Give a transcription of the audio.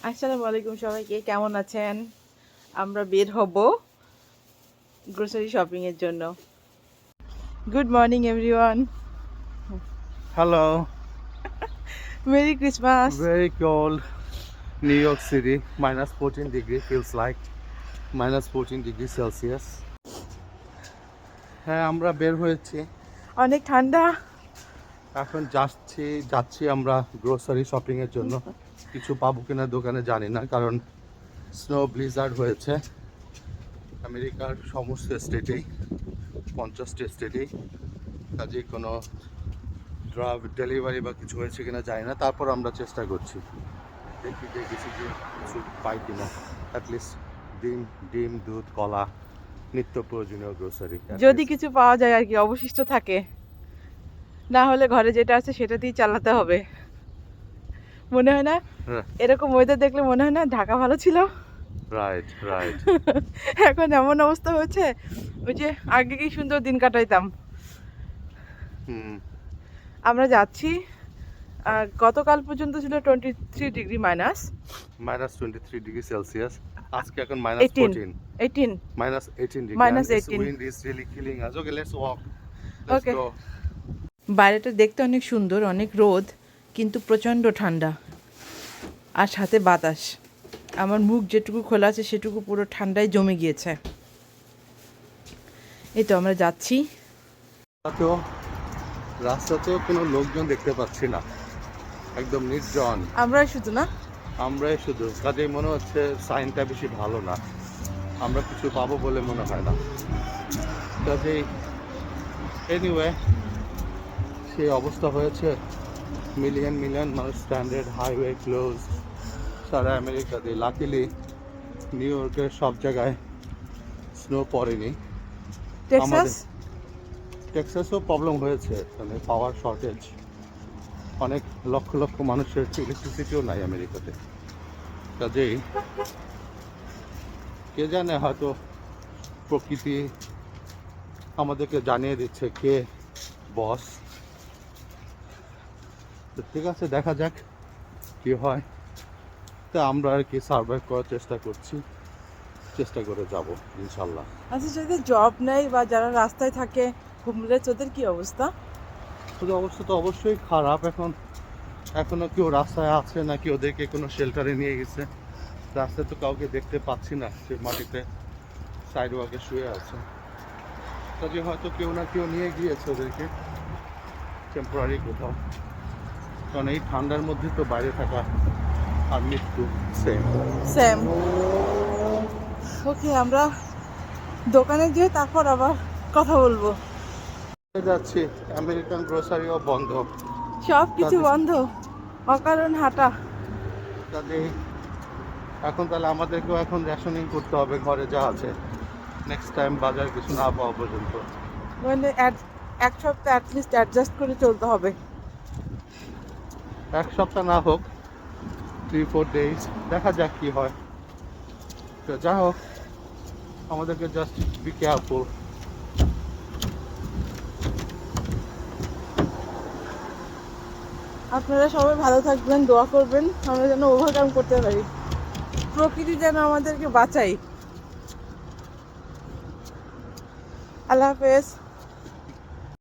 আসসালামু আলাইকুম সবাইকে, কেমন আছেন? আমরা বের হব গ্রোসারি শপিং এর জন্য। Good morning everyone, Hello, merry Christmas. very cold New York City, minus 14 degree feels like minus 14 degree Celsius. হ্যাঁ আমরা বের হয়েছি, অনেক ঠান্ডা। এখন যাচ্ছি আমরা গ্রোসারি শপিং এর জন্য। কিছু পাবো কিনা দোকানে জানি না, কারণ স্নো ব্লিজার্ড হয়েছে আমেরিকার সমস্ত স্টেটেই, 50টি স্টেটেই। কাজেই কোনো ডেলিভারি বা কিছু হয়েছে কিনা জানি না, তারপর আমরা চেষ্টা করছি, দেখি যে কিছু পাই কিনা, অ্যাটলিস্ট ডিম দুধ কলা নিত্য প্রয়োজনীয় গ্রোসারি। যদি কিছু পাওয়া যায় আর কি, অবশিষ্ট থাকে, না হলে ঘরে যেটা আছে সেটা দিয়ে চালাতে হবে। মনে হয় না এরকম ওয়েদার দেখলে মনে হয় না ঢাকা ভালো ছিল। Right right. এখন এমন অবস্থা হয়েছে, ওই যে আগে কি সুন্দর দিন কাটাইতাম। আমরা যাচ্ছি, গতকাল পর্যন্ত ছিল 23 ডিগ্রি মাইনাস 23 ডিগ্রি সেলসিয়াস। আজকে এখন 18 -18 degree. -18 Wind is really killing us. Okay, let's walk. Okay. Go. বাইরেটা দেখতে অনেক সুন্দর, অনেক রোদ, কিন্তু প্রচণ্ড ঠান্ডা আর সাথে বাতাস। আমার মুখ যেটুকু খোলা আছে সেটুকু পুরো ঠান্ডায় জমে গিয়েছে। এই তো আমরা যাচ্ছি। রাস্তাতেও কোনো লোকজন দেখতে পাচ্ছি না, একদম নির্জন। আমরাই শুধু না, আমরাই শুধু, কাজেই মনে হচ্ছে সাইনটা বেশি ভালো না, আমরা কিছু পাবো বলে মনে হয় না। কাজেই এনিওয়ে সেই অবস্থা হয়েছে, মিলিয়ন মানুষ স্ট্যান্ডার্ড হাইওয়ে ক্লোজ সারা আমেরিকাতে। লাকিলি নিউ ইয়র্কের সব জায়গায় স্নো পড়েনি। টেক্সাসও প্রবলেম হয়েছে, মানে পাওয়ার শর্টেজ, অনেক লক্ষ লক্ষ মানুষের ইলেকট্রিসিটিও নাই আমেরিকাতে। কাজেই কে জানে, হয়তো প্রকৃতি আমাদেরকে জানিয়ে দিচ্ছে কে বস। তো ঠিক আছে, দেখা যাক কি হয়। তো আমরা আর কি সার্ভাইভ করার চেষ্টা করে যাব ইনশাল্লাহ। আচ্ছা, যদি জব নেই বা যারা রাস্তায় থাকে হোমলেস, ওদের কি অবস্থা? ওদের অবস্থা তো অবশ্যই খারাপ। এখনো কেউ রাস্তায় আছে নাকি ওদেরকে কোনো শেল্টারে নিয়ে গেছে? রাস্তায় তো কাউকে দেখতে পাচ্ছি না, সে মাটিতে সাইড ওয়াকে শুয়ে আছে। কাজে হয়তো কেউ না কেউ নিয়ে গিয়েছে ওদেরকে টেম্পোরারি কোথাও, কারণ এই ঠান্ডার মধ্যে তো বাইরে থাকা আর মৃত্যু সেম। ওকে, আমরা দোকানে গিয়ে তারপর আবার কথা বলবো। যাচ্ছি, আমেরিকান গ্রোসারিও বন্ধ, সব কিছু বন্ধ, অকারণ হাঁটা। কাজেই এখন তাহলে আমাদেরকেও এখন রেশনিং করতে হবে ঘরে যা আছে, নেক্সট টাইম বাজার কিছু না পাওয়া পর্যন্ত। মানে এক সপ্তাহ অ্যাটলিস্ট অ্যাডজাস্ট করে চলতে হবে। এক সপ্তাহ না হোক 3-4 days, দেখা যাক কি হয়। তো যা হোক, আমাদেরকে জাস্ট বি কেয়ারফুল। আপনারা সবাই ভালো থাকবেন, দোয়া করবেন আমরা যেন ওভারকাম করতে পারি, প্রকৃতি যেন আমাদেরকে বাঁচাই। আল্লাহ হাফেজ।